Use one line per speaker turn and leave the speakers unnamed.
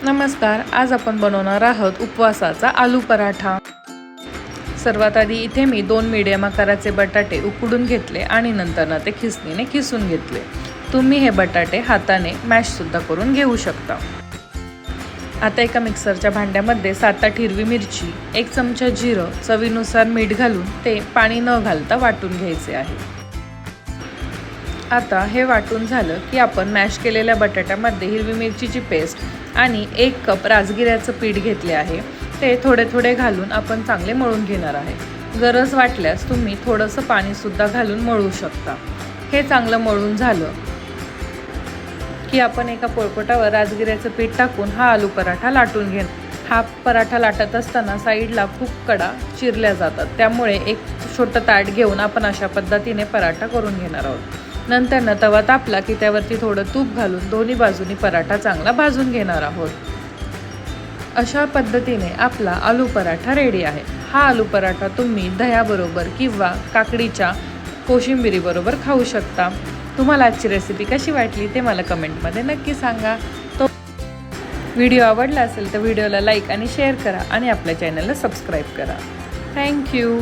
नमस्कार, आज आपण बनवणार आहोत उपवासाचा आलू पराठा। सर्वात आधी इथे मी 2 मीडियम आकाराचे बटाटे उकडून घेतले आणि नंतर ते खिसणीने खिसून घेतले। तुम्ही हे बटाटे हाताने मॅश सुद्धा करून घेऊ शकता। आता एका मिक्सरच्या भांड्यामध्ये 7-8 हिरवी मिरची, 1 चमचा जिरं, चवीनुसार मीठ घालून ते पाणी न घालता वाटून घ्यायचे आहे। आता हे वाटून झालं की आपण मॅश केलेल्या बटाट्यामध्ये हिरवी मिरचीची पेस्ट आणि 1 कप राजगिऱ्याचं पीठ घेतले आहे। ते थोडे थोडे घालून आपण चांगले मळून घेणार आहे। गरज वाटल्यास तुम्ही थोडंसं पाणी सुद्धा घालून मळू शकता। हे चांगलं मळून झालं की आपण एका पोळपाटावर राजगिऱ्याचं पीठ टाकून हा आलू पराठा लाटून घेणार। हा पराठा लाटत असताना साईडला खूप कडा चिरल्या जातात, त्यामुळे एक छोटं ताट घेऊन आपण अशा पद्धतीने पराठा करून घेणार आहोत। नंतर तवा तापला की त्यावरती थोडं तूप घालून दोन्ही बाजूनी पराठा चांगला भाजून घेणार आहोत। अशा पद्धतीने आपला आलू पराठा रेडी आहे। हा आलू पराठा तुम्ही दह्याबरोबर किंवा काकडीच्या कोशिंबिरीबरोबर खाऊ शकता। तुम्हाला आजची रेसिपी कशी वाटली ते मला कमेंटमध्ये नक्की सांगा। तो व्हिडिओ आवडला असेल तर व्हिडिओला लाईक आणि शेअर करा आणि आपल्या चॅनलला सबस्क्राईब करा। थँक्यू।